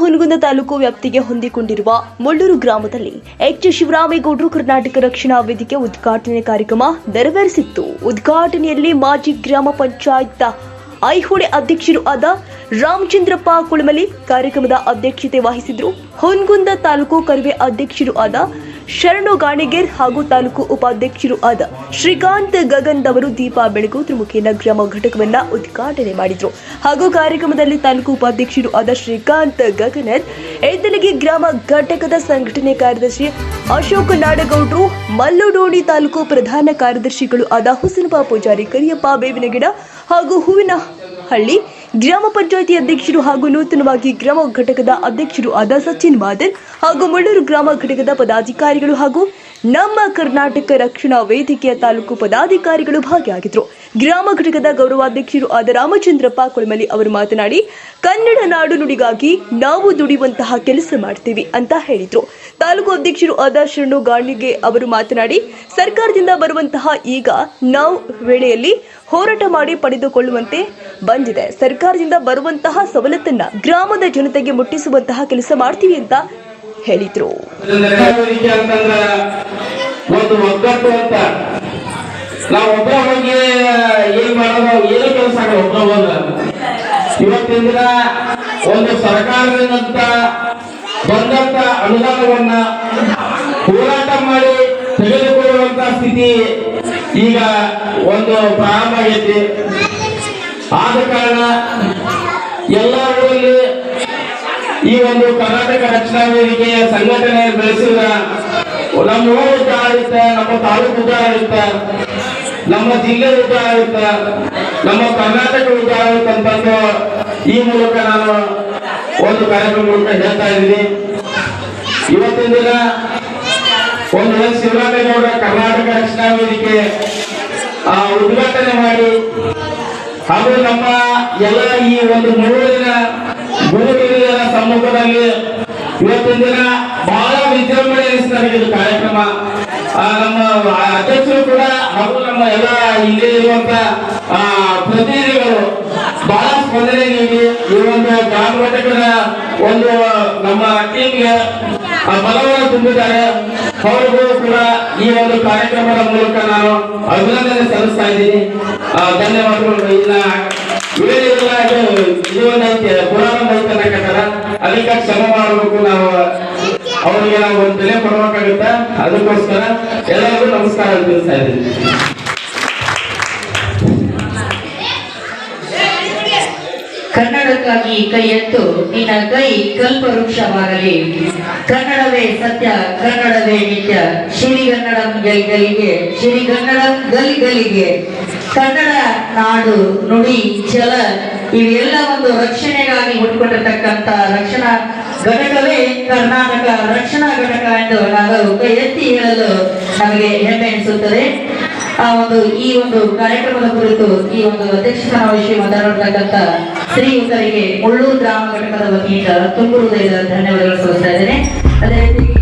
ಹುನಗುಂದ ತಾಲೂಕು ವ್ಯಾಪ್ತಿಗೆ ಹೊಂದಿಕೊಂಡಿರುವ ಮುಳ್ಳೂರು ಗ್ರಾಮದಲ್ಲಿ ಎಚ್ ಶಿವರಾಮೇಗೌಡರು ಕರ್ನಾಟಕ ರಕ್ಷಣಾ ವೇದಿಕೆ ಉದ್ಘಾಟನೆ ಕಾರ್ಯಕ್ರಮ ನೆರವೇರಿಸಿತ್ತು. ಉದ್ಘಾಟನೆಯಲ್ಲಿ ಮಾಜಿ ಗ್ರಾಮ ಪಂಚಾಯತ್ ಐಹೊಳೆ ಅಧ್ಯಕ್ಷರು ಆದ ರಾಮಚಂದ್ರಪ್ಪ ಕುಳಮಲಿ ಕಾರ್ಯಕ್ರಮದ ಅಧ್ಯಕ್ಷತೆ ವಹಿಸಿದ್ರು. ಹುನಗುಂದ ತಾಲೂಕು ಕರವೇ ಅಧ್ಯಕ್ಷರು ಆದ ಶರಣು ಗಾಣಿಗೇರ್ ಹಾಗೂ ತಾಲೂಕು ಉಪಾಧ್ಯಕ್ಷರು ಆದ ಶ್ರೀಕಾಂತ್ ಗಗನ್ ಅವರು ದೀಪ ಬೆಳಗು ತ್ರಿಮುಖೇನ ಗ್ರಾಮ ಘಟಕವನ್ನ ಉದ್ಘಾಟನೆ ಮಾಡಿದ್ರು. ಹಾಗೂ ಕಾರ್ಯಕ್ರಮದಲ್ಲಿ ತಾಲೂಕು ಉಪಾಧ್ಯಕ್ಷರು ಆದ ಶ್ರೀಕಾಂತ್ ಗಗನರ್, ಎದ್ದಲಗಿ ಗ್ರಾಮ ಘಟಕದ ಸಂಘಟನೆ ಕಾರ್ಯದರ್ಶಿ ಅಶೋಕ್ ನಾಡಗೌಡರು, ಮಲ್ಲುಡೋಣಿ ತಾಲೂಕು ಪ್ರಧಾನ ಕಾರ್ಯದರ್ಶಿಗಳು ಆದ ಹುಸನಪ್ಪ ಪೂಜಾರಿ, ಕರಿಯಪ್ಪ ಬೇವಿನಗಿಡ ಹಾಗೂ ಹೂವಿನಹಳ್ಳಿ ಗ್ರಾಮ ಪಂಚಾಯಿತಿ ಅಧ್ಯಕ್ಷರು ಹಾಗೂ ನೂತನವಾಗಿ ಗ್ರಾಮ ಘಟಕದ ಅಧ್ಯಕ್ಷರು ಆದ ಸಚಿನ್ ಮಾದನ್ ಹಾಗೂ ಮುಳ್ಳೂರು ಗ್ರಾಮ ಘಟಕದ ಪದಾಧಿಕಾರಿಗಳು ಹಾಗೂ ನಮ್ಮ ಕರ್ನಾಟಕ ರಕ್ಷಣಾ ವೇದಿಕೆಯ ತಾಲೂಕು ಪದಾಧಿಕಾರಿಗಳು ಭಾಗಿಯಾಗಿದ್ದರು. ಗ್ರಾಮ ಘಟಕದ ಗೌರವಾಧ್ಯಕ್ಷರು ಆದ ರಾಮಚಂದ್ರಪ್ಪ ಕುಳಮಲಿ ಅವರು ಮಾತನಾಡಿ, ಕನ್ನಡ ನಾಡು ನುಡಿಗಾಗಿ ನಾವು ದುಡಿಯುವಂತಹ ಕೆಲಸ ಮಾಡ್ತೀವಿ ಅಂತ ಹೇಳಿದ್ರು. ತಾಲೂಕು ಅಧ್ಯಕ್ಷರು ಆದ ಶರಣು ಗಾಣಿಗೆ ಅವರು ಮಾತನಾಡಿ, ಸರ್ಕಾರದಿಂದ ಬರುವಂತಹ ಈಗ ನಾವು ವೇಳೆಯಲ್ಲಿ ಹೋರಾಟ ಮಾಡಿ ಪಡೆದುಕೊಳ್ಳುವಂತೆ ಬಂದಿದೆ. ಸರ್ಕಾರದಿಂದ ಬರುವಂತಹ ಸವಲತ್ತನ್ನ ಗ್ರಾಮದ ಜನತೆಗೆ ಮುಟ್ಟಿಸುವಂತಹ ಕೆಲಸ ಮಾಡ್ತೀವಿ ಅಂತ ಹೇಳಿದ್ರು. ಒಂದು ಒಗ್ಗಟ್ಟು ಅಂತ ನಾವು ಒಬ್ಬ ಹೋಗಿ ಏನ್ ಮಾಡೋದು ಏನೋ ಕೆಲಸ ಒಬ್ಬ ಹೋದ ಇವತ್ತಿನ ದಿನ ಒಂದು ಸರ್ಕಾರದಿಂದ ಬಂದಂತ ಅನುದಾನವನ್ನ ಹೋರಾಟ ಮಾಡಿ ತೆಗೆದುಕೊಳ್ಳುವಂತ ಸ್ಥಿತಿ ಈಗ ಒಂದು ಪ್ರಾರಂಭ ಆಗೈತಿ. ಆದ ಕಾರಣ ಎಲ್ಲ ಊರಲ್ಲಿ ಈ ಒಂದು ಕರ್ನಾಟಕ ರಕ್ಷಣಾ ವೇದಿಕೆಯ ಸಂಘಟನೆ ಬೆಳೆಸಿದ ನಮ್ಮ ಊರು ಉದ್ಧಾರ ಆಗುತ್ತೆ, ನಮ್ಮ ತಾಲೂಕು ಉದ್ಧಾರ ಆಗುತ್ತೆ, ನಮ್ಮ ಜಿಲ್ಲೆ ಉದ್ಧಾರ ಆಗುತ್ತೆ, ನಮ್ಮ ಕರ್ನಾಟಕ ಉದ್ಧಾರ ಆಗುತ್ತೆ ಅಂತಂದು ಈ ಮೂಲಕ ನಾನು ಒಂದು ಕಾರ್ಯಕ್ರಮ ಮೂಲಕ ಹೇಳ್ತಾ ಇದ್ದೀನಿ. ಇವತ್ತಿನ ದಿನ ಒಂದು ಶಿವರಾಮೇಗೌಡ ಕರ್ನಾಟಕ ರಕ್ಷಣಾ ವೇದಿಕೆ ಉದ್ಘಾಟನೆ ಮಾಡಿ ಹಾಗೂ ನಮ್ಮ ಎಲ್ಲ ಈ ಒಂದು ಮೂರೂರಿನ ಗುರುಹಿರಿಯರ ಸಮ್ಮುಖದಲ್ಲಿ ಇವತ್ತಿನ ದಿನ ಬಹಳ ವಿಜೃಂಭಣೆ ನಡೆಸಿದ ಕಾರ್ಯಕ್ರಮ. ನಮ್ಮ ಅಧ್ಯಕ್ಷರು ಕೂಡ ಹಾಗೂ ನಮ್ಮ ಎಲ್ಲ ಇಲ್ಲಿ ಇರುವಂತ ಪ್ರತಿನಿಧಿಗಳು ಬಹಳ ಸ್ಪಂದನೆ ನೀಡಿ ಈ ಒಂದು ಗ್ರಾಮ ಘಟಕದ ಒಂದು ನಮ್ಮ ಟೀಮ್ಗೆ ಬಲವನ್ನು ತುಂಬಿದ್ದಾರೆ. ಅವರಿಗೂ ಕೂಡ ಈ ಒಂದು ಕಾರ್ಯಕ್ರಮದ ಮೂಲಕ ನಾನು ಅಭಿನಂದನೆ ಸಲ್ಲಿಸ್ತಾ ಇದ್ದೀನಿ. ಧನ್ಯವಾದಗಳು. ಇದು ಒಂದು ಪುರಾಣ ಐತನಕತ್ತಾರ, ಅದಕ್ಕೆ ಶ್ರಮ ಮಾಡಬೇಕು. ನಾವು ಅವರಿಗೆ ನಾವು ಒಂದು ಬೆಲೆ ಕೊಡಬೇಕಾಗುತ್ತೆ. ಅದಕ್ಕೋಸ್ಕರ ಎಲ್ಲರಿಗೂ ನಮಸ್ಕಾರ ತಿಳಿಸ್ತಾ ಇದ್ದೀನಿ. ಕನ್ನಡಕ್ಕಾಗಿ ಕೈ ಎತ್ತು, ನಿನ್ನ ಕೈ ಕಲ್ಪವೃಕ್ಷವಾಗಲಿ. ಕನ್ನಡವೇ ಸತ್ಯ, ಕನ್ನಡವೇ ನಿತ್ಯ. ಶ್ರೀಗನ್ನಡಂ ಗಲಿಗಲಿಗೆ, ಶ್ರೀಗನ್ನಡಂ ಗಲಿಗಲಿಗೆ. ಕನ್ನಡ ನಾಡು ನುಡಿ ಛಲ ಇವೆಲ್ಲ ಒಂದು ರಕ್ಷಣೆಗಾಗಿ ಹುಟ್ಟುಕೊಂಡಿರ್ತಕ್ಕಂಥ ರಕ್ಷಣಾ ಘಟಕವೇ ಕರ್ನಾಟಕ ರಕ್ಷಣಾ ಘಟಕ ಎಂದು ನಾವು ಕೈ ಎತ್ತಿ ಹೇಳಲು ನಮಗೆ ಹೆಮ್ಮೆ ಎನಿಸುತ್ತದೆ. ಈ ಒಂದು ಕಾರ್ಯಕ್ರಮದ ಕುರಿತು ಈ ಒಂದು ಅಧ್ಯಕ್ಷತಾ ವಿಷಯ ಮಾತನಾಡತಕ್ಕಂಥ ಶ್ರೀಯುತರಿಗೆ ಮುಳ್ಳೂರು ಗ್ರಾಮ ಘಟಕದ ವತಿಯಿಂದ ತುಂಬು ಹೃದಯದ ಧನ್ಯವಾದಗಳು ಸಲ್ಲಿಸ್ತಾ ಇದ್ದೇನೆ. ಅದೇ ರೀತಿ